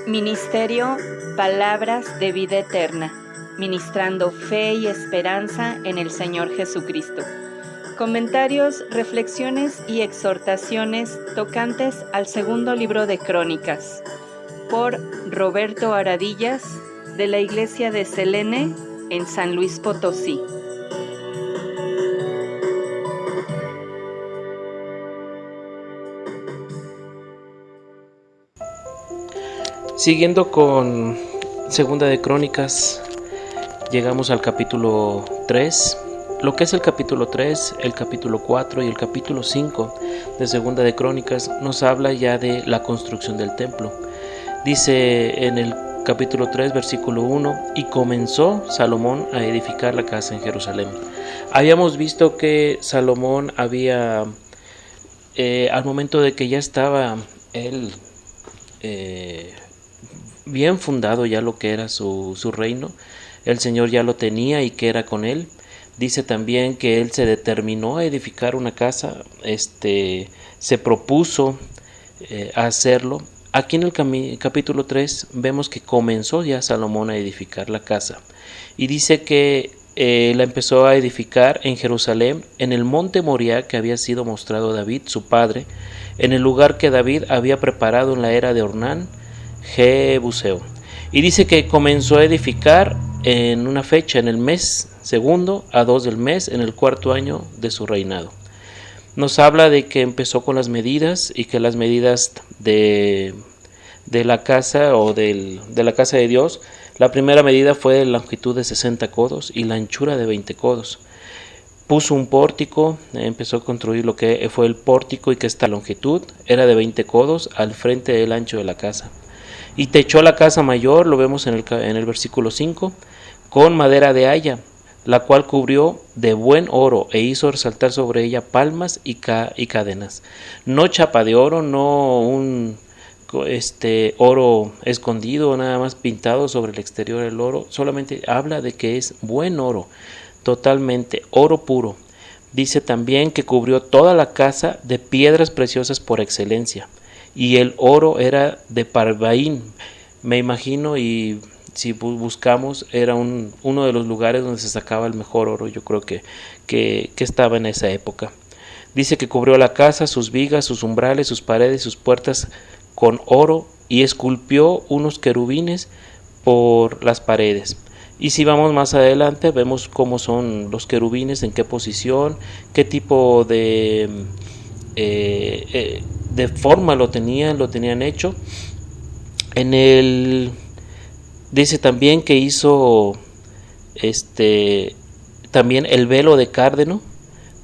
Ministerio Palabras de Vida Eterna, ministrando fe y esperanza en el Señor Jesucristo. Comentarios, reflexiones y exhortaciones tocantes al segundo libro de Crónicas, por Roberto Aradillas, de la Iglesia de Selene, en San Luis Potosí. Siguiendo con Segunda de Crónicas, llegamos al capítulo 3. Lo que es el capítulo 3, el capítulo 4 y el capítulo 5 de Segunda de Crónicas nos habla ya de la construcción del templo. Dice en el capítulo 3, versículo 1, y comenzó Salomón a edificar la casa en Jerusalén. Habíamos visto que Salomón había, al momento de que ya estaba él bien fundado ya lo que era su reino, el Señor ya lo tenía y que era con él. Dice también que él se determinó a edificar una casa, se propuso a hacerlo. Aquí en el capítulo 3 vemos que comenzó ya Salomón a edificar la casa y dice que la empezó a edificar en Jerusalén, en el monte Moriah que había sido mostrado a David, su padre, en el lugar que David había preparado en la era de Ornán, Jebuseo. Y dice que comenzó a edificar en una fecha, en el mes segundo a 2 del mes, en el cuarto año de su reinado. Nos habla de que empezó con las medidas y que las medidas de la casa o de la casa de Dios, la primera medida fue la longitud de 60 codos y la anchura de 20 codos. Puso un pórtico, empezó a construir lo que fue el pórtico y que esta longitud era de 20 codos al frente del ancho de la casa. Y techó la casa mayor, lo vemos en el versículo 5, con madera de haya, la cual cubrió de buen oro e hizo resaltar sobre ella palmas y cadenas. No chapa de oro, no un oro escondido, nada más pintado sobre el exterior del oro, solamente habla de que es buen oro, totalmente oro puro. Dice también que cubrió toda la casa de piedras preciosas por excelencia. Y el oro era de Parvaín, me imagino, y si buscamos era uno de los lugares donde se sacaba el mejor oro, yo creo que estaba en esa época. Dice que cubrió la casa, sus vigas, sus umbrales, sus paredes, sus puertas con oro y esculpió unos querubines por las paredes. Y si vamos más adelante vemos cómo son los querubines, en qué posición, qué tipo de forma lo tenían hecho. Dice también que hizo también el velo de cárdeno,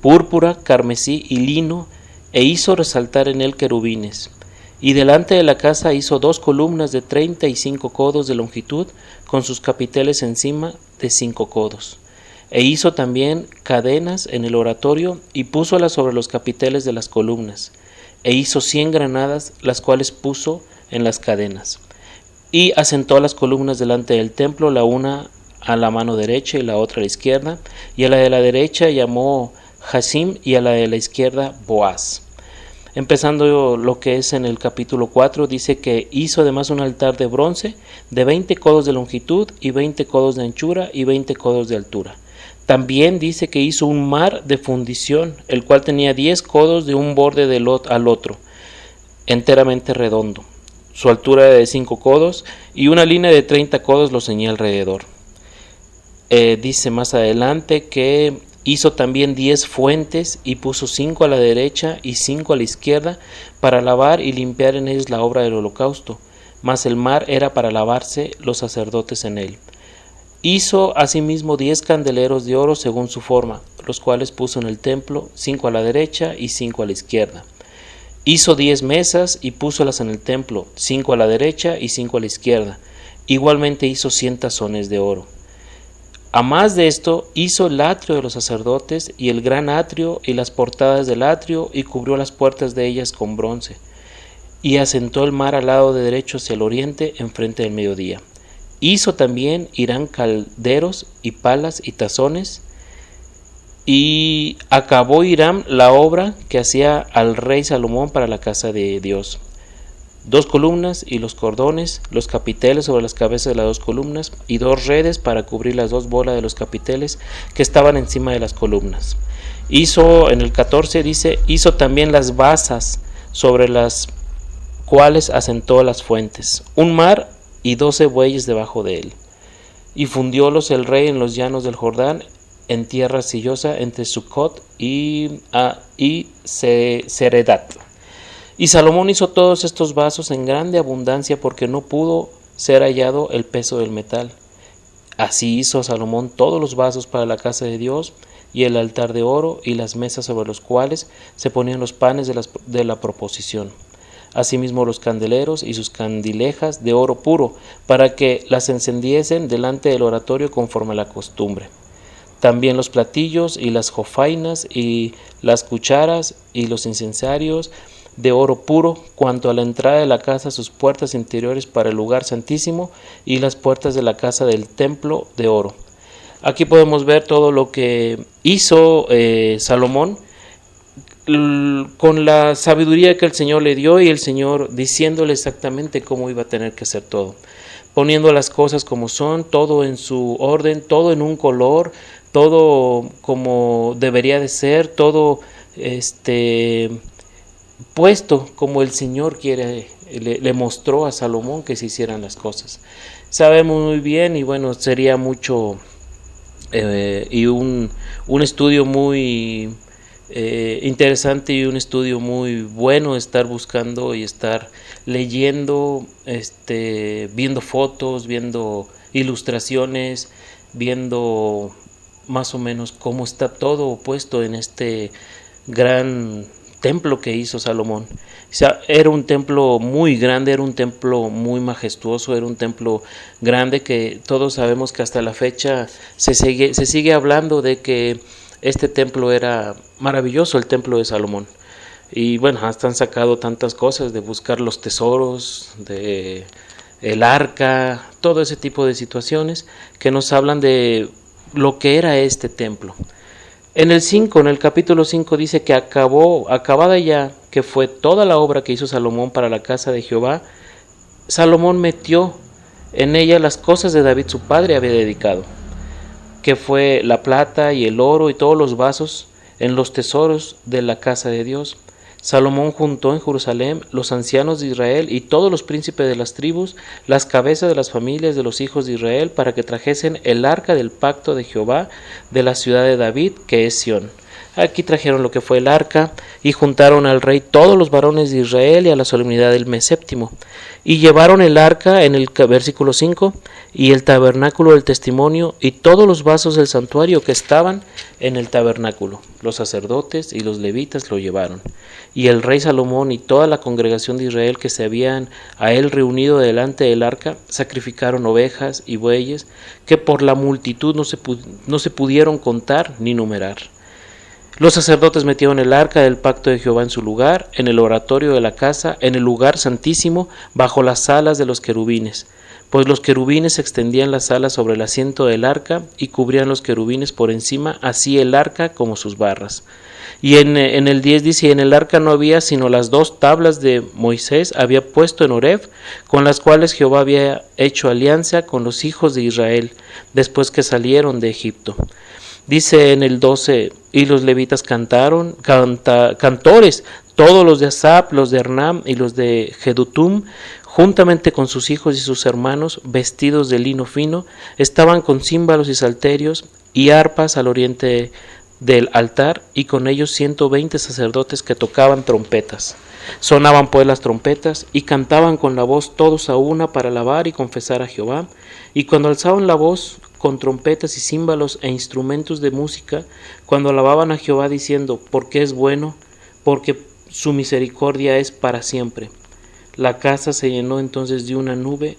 púrpura, carmesí y lino, e hizo resaltar en él querubines. Y delante de la casa hizo 2 columnas de 35 codos de longitud, con sus capiteles encima de 5 codos. E hizo también cadenas en el oratorio y púsolas sobre los capiteles de las columnas. E hizo 100 granadas, las cuales puso en las cadenas. Y asentó las columnas delante del templo, la una a la mano derecha y la otra a la izquierda. Y a la de la derecha llamó Jasim y a la de la izquierda Boaz. Empezando lo que es en el capítulo 4, dice que hizo además un altar de bronce de 20 codos de longitud y 20 codos de anchura y 20 codos de altura. También dice que hizo un mar de fundición, el cual tenía 10 codos de un borde al otro, enteramente redondo. Su altura era de 5 codos y una línea de 30 codos lo ceñía alrededor. Dice más adelante que hizo también 10 fuentes y puso 5 a la derecha y 5 a la izquierda para lavar y limpiar en ellas la obra del holocausto, mas el mar era para lavarse los sacerdotes en él. Hizo asimismo 10 candeleros de oro según su forma, los cuales puso en el templo, 5 a la derecha y 5 a la izquierda. Hizo 10 mesas y púsolas en el templo, 5 a la derecha y 5 a la izquierda. Igualmente hizo 100 tazones de oro. A más de esto, hizo el atrio de los sacerdotes y el gran atrio y las portadas del atrio y cubrió las puertas de ellas con bronce. Y asentó el mar al lado de derecho hacia el oriente, enfrente del mediodía. Hizo también Hiram calderos y palas y tazones. Y acabó Hiram la obra que hacía al rey Salomón para la casa de Dios. 2 columnas y los cordones, los capiteles sobre las cabezas de las 2 columnas y 2 redes para cubrir las 2 bolas de los capiteles que estaban encima de las columnas. Hizo, en el 14 dice, hizo también las basas sobre las cuales asentó las fuentes, un mar y 12 bueyes debajo de él. Y fundiólos el rey en los llanos del Jordán, en tierra sillosa entre Sucot y Seredat. Y Salomón hizo todos estos vasos en grande abundancia porque no pudo ser hallado el peso del metal. Así hizo Salomón todos los vasos para la casa de Dios y el altar de oro y las mesas sobre los cuales se ponían los panes de la proposición. Asimismo los candeleros y sus candilejas de oro puro para que las encendiesen delante del oratorio conforme a la costumbre. También los platillos y las jofainas y las cucharas y los incensarios de oro puro, cuanto a la entrada de la casa, sus puertas interiores para el lugar santísimo y las puertas de la casa del templo de oro. Aquí podemos ver todo lo que hizo Salomón con la sabiduría que el Señor le dio y el Señor diciéndole exactamente cómo iba a tener que hacer todo, poniendo las cosas como son, todo en su orden, todo en un color, todo como debería de ser, todo puesto como el Señor le mostró a Salomón que se hicieran las cosas. Sabemos muy bien, y bueno, sería mucho y un estudio muy interesante y un estudio muy bueno estar buscando y estar leyendo, viendo fotos, viendo ilustraciones, viendo más o menos cómo está todo puesto en este gran templo que hizo Salomón. O sea, era un templo muy grande, era un templo muy majestuoso, era un templo grande que todos sabemos que hasta la fecha se sigue hablando de que este templo era maravilloso, el templo de Salomón. Y bueno, hasta han sacado tantas cosas de buscar los tesoros, de el arca, todo ese tipo de situaciones que nos hablan de lo que era este templo. En el capítulo 5 dice que acabada ya que fue toda la obra que hizo Salomón para la casa de Jehová, Salomón metió en ella las cosas de David su padre había dedicado, que fue la plata y el oro y todos los vasos en los tesoros de la casa de Dios. Salomón juntó en Jerusalén los ancianos de Israel y todos los príncipes de las tribus, las cabezas de las familias de los hijos de Israel, para que trajesen el arca del pacto de Jehová de la ciudad de David, que es Sión. Aquí trajeron lo que fue el arca y juntaron al rey todos los varones de Israel y a la solemnidad del mes séptimo. Y llevaron el arca en el versículo 5 y el tabernáculo del testimonio y todos los vasos del santuario que estaban en el tabernáculo. Los sacerdotes y los levitas lo llevaron. Y el rey Salomón y toda la congregación de Israel que se habían a él reunido delante del arca sacrificaron ovejas y bueyes que por la multitud no se pudieron contar ni numerar. Los sacerdotes metieron el arca del pacto de Jehová en su lugar, en el oratorio de la casa, en el lugar santísimo, bajo las alas de los querubines, pues los querubines extendían las alas sobre el asiento del arca y cubrían los querubines por encima, así el arca como sus barras. Y en el 10 dice, y en el arca no había sino las 2 tablas de Moisés había puesto en Horeb, con las cuales Jehová había hecho alianza con los hijos de Israel, después que salieron de Egipto. Dice en el 12, y los levitas cantores, todos los de Asap, los de Hernam y los de Jedutum, juntamente con sus hijos y sus hermanos, vestidos de lino fino, estaban con címbalos y salterios y arpas al oriente del altar, y con ellos 120 sacerdotes que tocaban trompetas. Sonaban pues las trompetas y cantaban con la voz todos a una para alabar y confesar a Jehová, y cuando alzaban la voz con trompetas y címbalos e instrumentos de música, cuando alababan a Jehová diciendo, porque es bueno, porque su misericordia es para siempre. La casa se llenó entonces de una nube,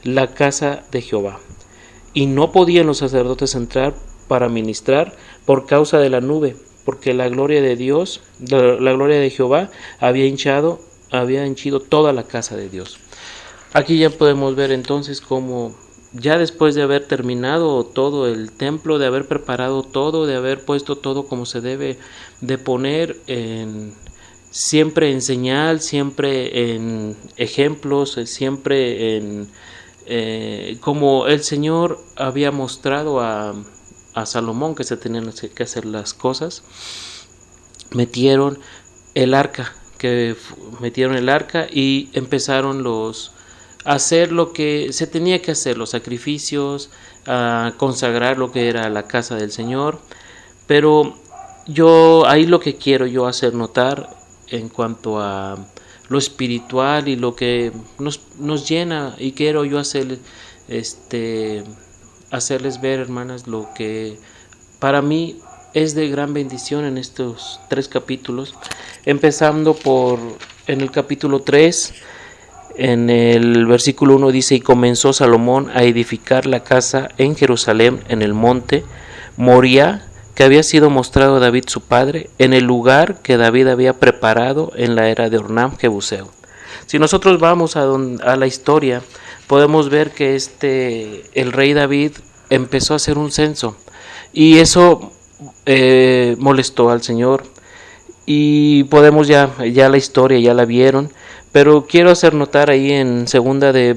la casa de Jehová, y no podían los sacerdotes entrar para ministrar por causa de la nube, porque la gloria de Dios, la gloria de Jehová había henchido toda la casa de Dios. Aquí ya podemos ver entonces cómo ya después de haber terminado todo el templo, de haber preparado todo, de haber puesto todo como se debe de poner en siempre en señal, siempre en ejemplos, siempre en como el Señor había mostrado a Salomón que se tenían que hacer las cosas. Metieron el arca, y empezaron a hacer lo que se tenía que hacer, los sacrificios, a consagrar lo que era la casa del Señor. Pero ahí lo que quiero yo hacer notar en cuanto a lo espiritual y lo que nos llena, y quiero yo hacerles ver, hermanas, lo que para mí es de gran bendición en estos 3 capítulos, empezando en el capítulo 3, en el versículo 1 dice: y comenzó Salomón a edificar la casa en Jerusalén, en el monte Moriah, que había sido mostrado a David su padre, en el lugar que David había preparado en la era de Ornán Jebuseo. Si nosotros vamos a la historia, podemos ver que el rey David empezó a hacer un censo, y eso molestó al Señor. Y podemos ya la historia ya la vieron, pero quiero hacer notar ahí en segunda de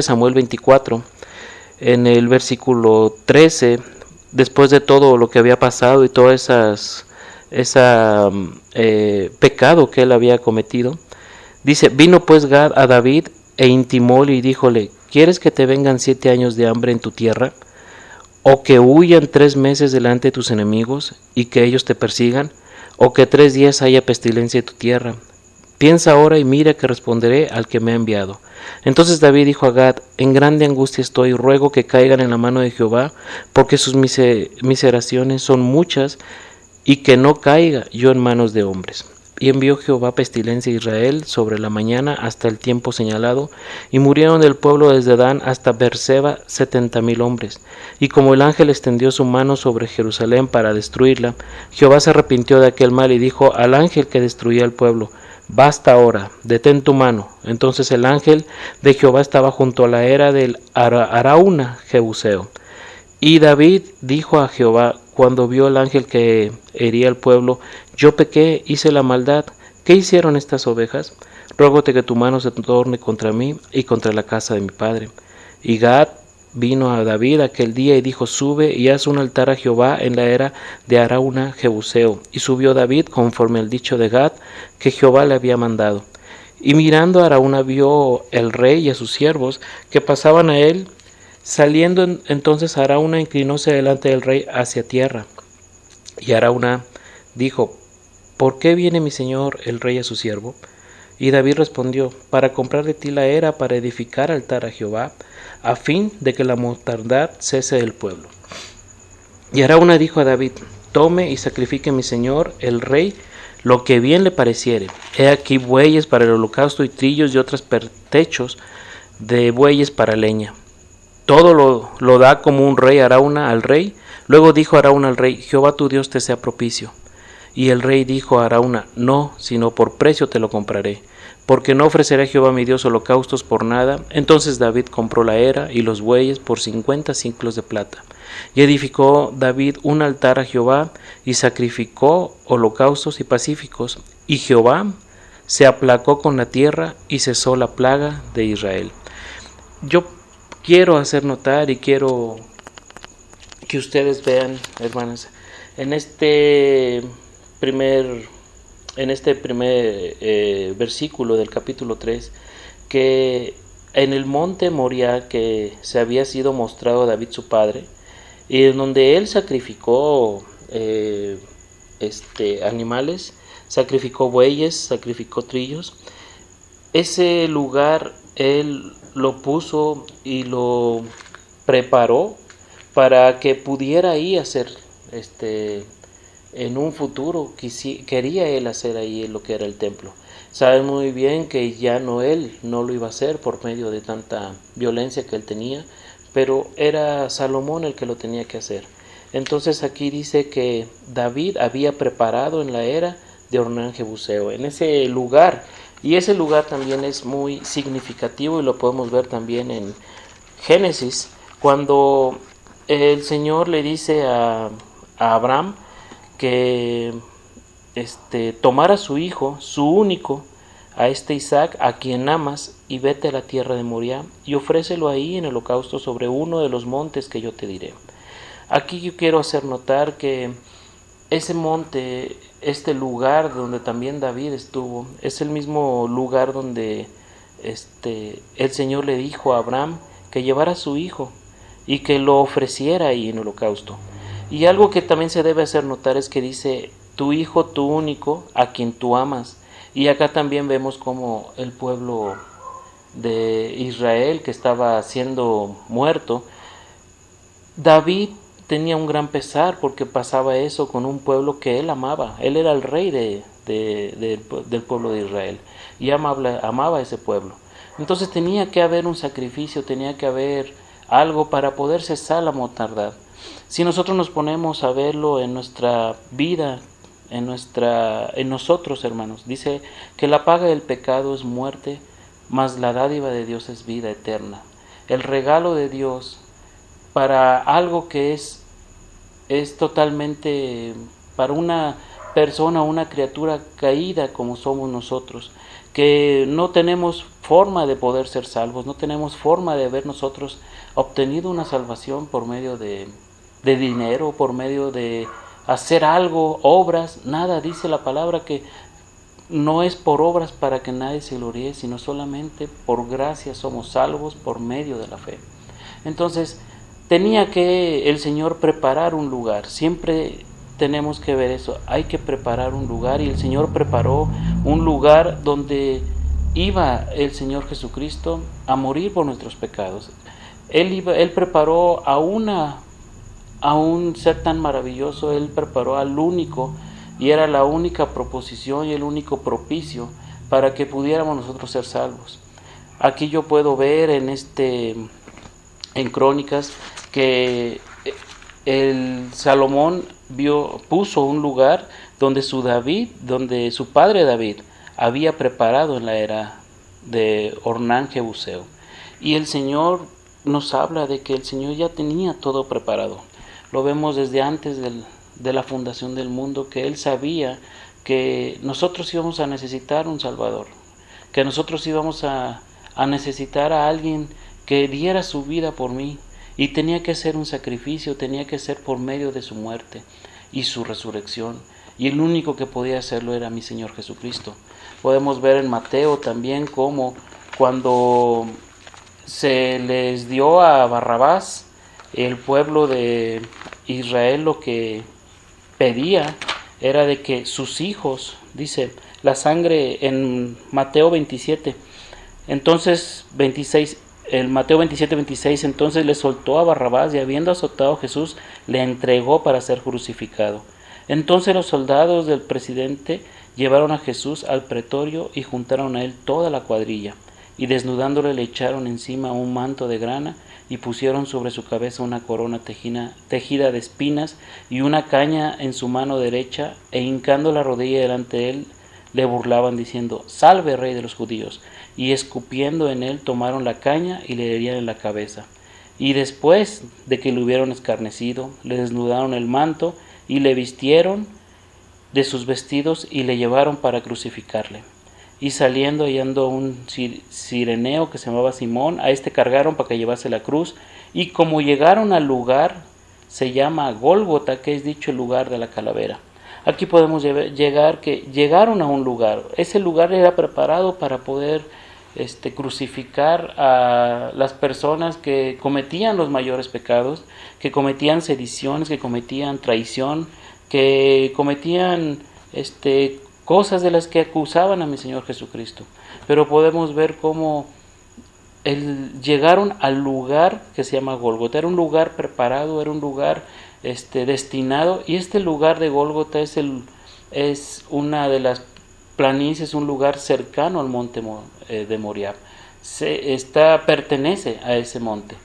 Samuel 24, en el versículo 13, después de todo lo que había pasado y todo pecado que él había cometido, dice: vino pues Gad a David e intimóle y díjole: ¿quieres que te vengan 7 años de hambre en tu tierra? ¿O que huyan 3 meses delante de tus enemigos y que ellos te persigan? ¿O que 3 días haya pestilencia en tu tierra? Piensa ahora y mira que responderé al que me ha enviado. Entonces David dijo a Gad: en grande angustia estoy, ruego que caigan en la mano de Jehová, porque sus miseraciones son muchas, y que no caiga yo en manos de hombres. Y envió Jehová pestilencia a Israel sobre la mañana hasta el tiempo señalado, y murieron del pueblo desde Dan hasta Beerseba 70,000 hombres. Y como el ángel extendió su mano sobre Jerusalén para destruirla, Jehová se arrepintió de aquel mal y dijo al ángel que destruía el pueblo: basta ahora, detén tu mano. Entonces el ángel de Jehová estaba junto a la era del Arauna Jebuseo. Y David dijo a Jehová cuando vio al ángel que hería al pueblo: yo pequé, hice la maldad. ¿Qué hicieron estas ovejas? Ruégote que tu mano se torne contra mí y contra la casa de mi padre. Y Gad vino a David aquel día y dijo: sube y haz un altar a Jehová en la era de Arauna Jebuseo. Y subió David conforme al dicho de Gad que Jehová le había mandado. Y mirando a Arauna vio el rey y a sus siervos que pasaban a él. Saliendo entonces Arauna inclinóse delante del rey hacia tierra. Y Arauna dijo: ¿por qué viene mi señor el rey a su siervo? Y David respondió: para comprar de ti la era para edificar altar a Jehová, a fin de que la mortandad cese del pueblo. Y Arauna dijo a David: tome y sacrifique mi señor el rey lo que bien le pareciere. He aquí bueyes para el holocausto y trillos y otros pertrechos de bueyes para leña. Todo lo da como un rey Arauna al rey. Luego dijo Arauna al rey: Jehová tu Dios te sea propicio. Y el rey dijo a Arauna: no, sino por precio te lo compraré, porque no ofreceré a Jehová mi Dios holocaustos por nada. Entonces David compró la era y los bueyes por 50 siclos de plata. Y edificó David un altar a Jehová y sacrificó holocaustos y pacíficos. Y Jehová se aplacó con la tierra y cesó la plaga de Israel. Yo quiero hacer notar y quiero que ustedes vean, hermanas, en este primer versículo del capítulo 3, que en el monte Moriah, que se había sido mostrado a David su padre, y en donde él sacrificó animales, sacrificó bueyes, sacrificó trillos, ese lugar él lo puso y lo preparó para que pudiera ahí hacer en un futuro. Quería él hacer ahí lo que era el templo. Sabe muy bien que ya él no lo iba a hacer por medio de tanta violencia que él tenía, pero era Salomón el que lo tenía que hacer. Entonces aquí dice que David había preparado en la era de Ornán Jebuseo, en ese lugar. Y ese lugar también es muy significativo y lo podemos ver también en Génesis, cuando el Señor le dice a Abraham que tomar a su hijo, su único, a Isaac, a quien amas, y vete a la tierra de Moriah, y ofrécelo ahí en holocausto sobre uno de los montes que yo te diré. Aquí yo quiero hacer notar que ese monte, este lugar donde también David estuvo, es el mismo lugar donde el Señor le dijo a Abraham que llevara a su hijo y que lo ofreciera ahí en holocausto. Y algo que también se debe hacer notar es que dice, tu hijo, tu único, a quien tú amas. Y acá también vemos como el pueblo de Israel que estaba siendo muerto, David tenía un gran pesar porque pasaba eso con un pueblo que él amaba. Él era el rey del pueblo de Israel y amaba a ese pueblo. Entonces tenía que haber un sacrificio, tenía que haber algo para poder cesar la mortandad. Si nosotros nos ponemos a verlo en nuestra vida, en nosotros, hermanos, dice que la paga del pecado es muerte, mas la dádiva de Dios es vida eterna. El regalo de Dios para algo que es totalmente para una persona, una criatura caída como somos nosotros, que no tenemos forma de poder ser salvos, no tenemos forma de haber nosotros obtenido una salvación por medio de dinero, por medio de hacer algo, obras, nada. Dice la palabra que no es por obras para que nadie se gloríe, sino solamente por gracia somos salvos por medio de la fe. Entonces, tenía que el Señor preparar un lugar. Siempre tenemos que ver eso. Hay que preparar un lugar, y el Señor preparó un lugar donde iba el Señor Jesucristo a morir por nuestros pecados. Él preparó a un ser tan maravilloso. Él preparó al único, y era la única proposición y el único propicio para que pudiéramos nosotros ser salvos. Aquí yo puedo ver en Crónicas que el Salomón puso un lugar donde su padre David había preparado en la era de Ornán Jebuseo. Y el Señor nos habla de que el Señor ya tenía todo preparado. Lo vemos desde antes de la fundación del mundo, que Él sabía que nosotros íbamos a necesitar un Salvador, que nosotros íbamos a necesitar a alguien que diera su vida por mí, y tenía que ser un sacrificio, tenía que ser por medio de su muerte y su resurrección, y el único que podía hacerlo era mi Señor Jesucristo. Podemos ver en Mateo también cómo cuando se les dio a Barrabás, el pueblo de Israel lo que pedía era de que sus hijos, dice la sangre en Mateo 27, entonces 26, el Mateo 27:26, entonces le soltó a Barrabás, y habiendo azotado a Jesús, le entregó para ser crucificado. Entonces los soldados del presidente llevaron a Jesús al pretorio y juntaron a él toda la cuadrilla, y desnudándole le echaron encima un manto de grana, y pusieron sobre su cabeza una corona tejida de espinas y una caña en su mano derecha, e hincando la rodilla delante de él, le burlaban diciendo: «Salve, Rey de los judíos», y escupiendo en él tomaron la caña y le herían en la cabeza. Y después de que le hubieron escarnecido, le desnudaron el manto y le vistieron de sus vestidos y le llevaron para crucificarle. Y saliendo, hallando un cireneo que se llamaba Simón, a este cargaron para que llevase la cruz. Y como llegaron al lugar, se llama Gólgota, que es dicho el lugar de la calavera. Aquí podemos llegaron a un lugar. Ese lugar era preparado para poder crucificar a las personas que cometían los mayores pecados, que cometían sediciones, que cometían traición, que cometían cosas de las que acusaban a mi Señor Jesucristo. Pero podemos ver cómo llegaron al lugar que se llama Gólgota. Era un lugar preparado, era un lugar destinado, y este lugar de Gólgota es una de las planicies, un lugar cercano al monte de Moriah. Pertenece a ese monte.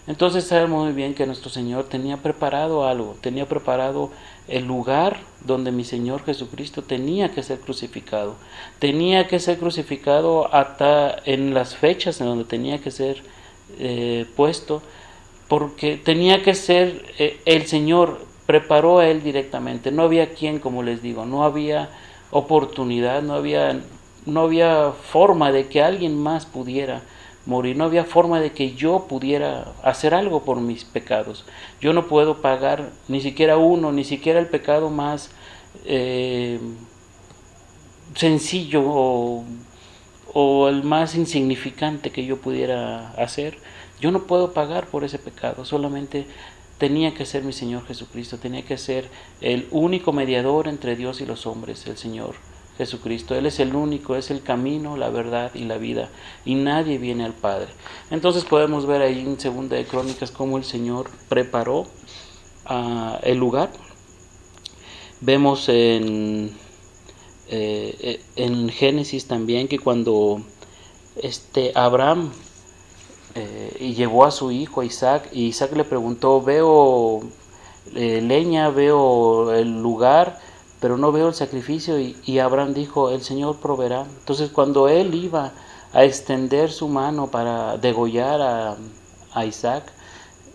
Entonces sabemos muy bien que nuestro Señor tenía preparado algo, tenía preparado el lugar donde mi Señor Jesucristo tenía que ser crucificado. Tenía que ser crucificado hasta en las fechas en donde tenía que ser puesto, porque tenía que ser, el Señor preparó a Él directamente. No había quien, como les digo, no había oportunidad, no había forma de que alguien más pudiera morir, no había forma de que yo pudiera hacer algo por mis pecados. Yo no puedo pagar ni siquiera uno, ni siquiera el pecado más sencillo o el más insignificante que yo pudiera hacer. Yo no puedo pagar por ese pecado, solamente tenía que ser mi Señor Jesucristo, tenía que ser el único mediador entre Dios y los hombres, el Señor Jesucristo. Él es el único, es el camino, la verdad y la vida, y nadie viene al Padre. Entonces podemos ver ahí en Segunda de Crónicas cómo el Señor preparó el lugar. Vemos en Génesis también que cuando Abraham y llevó a su hijo Isaac, y Isaac le preguntó: veo leña, veo el lugar, pero no veo el sacrificio. Y Abraham dijo: el Señor proveerá. Entonces cuando él iba a extender su mano para degollar a Isaac,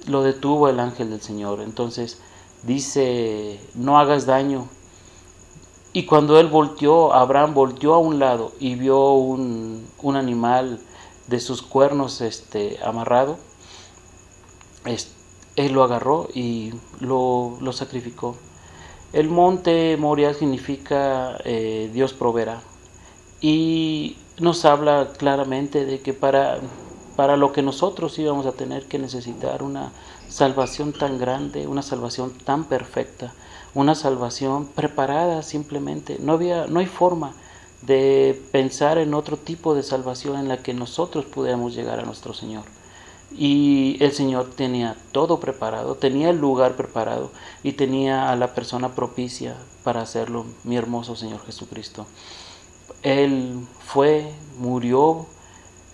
lo detuvo el ángel del Señor. Entonces dice: no hagas daño. Y cuando Abraham volteó a un lado y vio un animal de sus cuernos amarrado, él lo agarró y lo sacrificó. El monte Moriah significa Dios proveerá, y nos habla claramente de que para lo que nosotros íbamos a tener que necesitar una salvación tan grande, una salvación tan perfecta, una salvación preparada simplemente. No hay forma de pensar en otro tipo de salvación en la que nosotros pudiéramos llegar a nuestro Señor. Y el Señor tenía todo preparado, tenía el lugar preparado y tenía a la persona propicia para hacerlo, mi hermoso Señor Jesucristo. Él murió,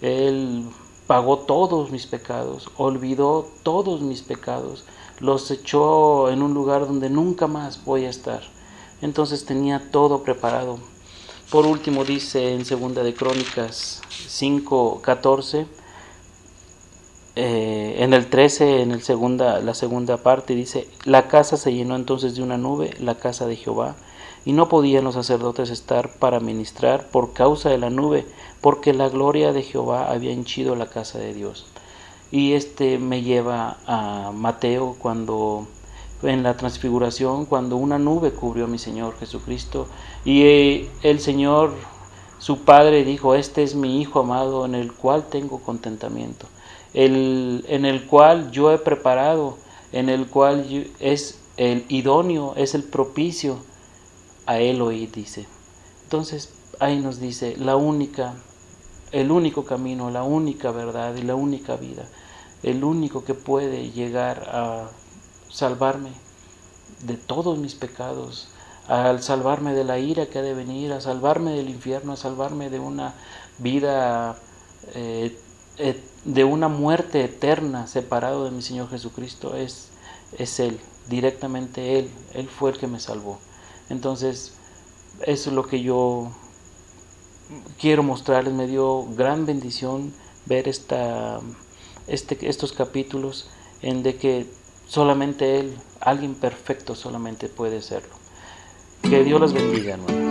Él pagó todos mis pecados, olvidó todos mis pecados, los echó en un lugar donde nunca más voy a estar. Entonces tenía todo preparado. Por último dice en Segunda de Crónicas 5:14, en el 13, la segunda parte dice: la casa se llenó entonces de una nube, la casa de Jehová, y no podían los sacerdotes estar para ministrar por causa de la nube, porque la gloria de Jehová había henchido la casa de Dios. Y me lleva a Mateo, cuando en la transfiguración, cuando una nube cubrió a mi Señor Jesucristo, y el Señor, su Padre, dijo: este es mi Hijo amado, en el cual tengo contentamiento, en el cual yo he preparado, en el cual es el idóneo, es el propicio. A él oíd, dice. Entonces ahí nos dice el único camino, la única verdad y la única vida, el único que puede llegar a salvarme de todos mis pecados, al salvarme de la ira que ha de venir, a salvarme del infierno, a salvarme de una vida, de una muerte eterna separado de mi Señor Jesucristo. Es Él, directamente Él fue el que me salvó. Entonces eso es lo que yo quiero mostrarles. Me dio gran bendición ver estos capítulos en de que solamente Él, alguien perfecto, solamente puede hacerlo. Que Dios los bendiga, hermano.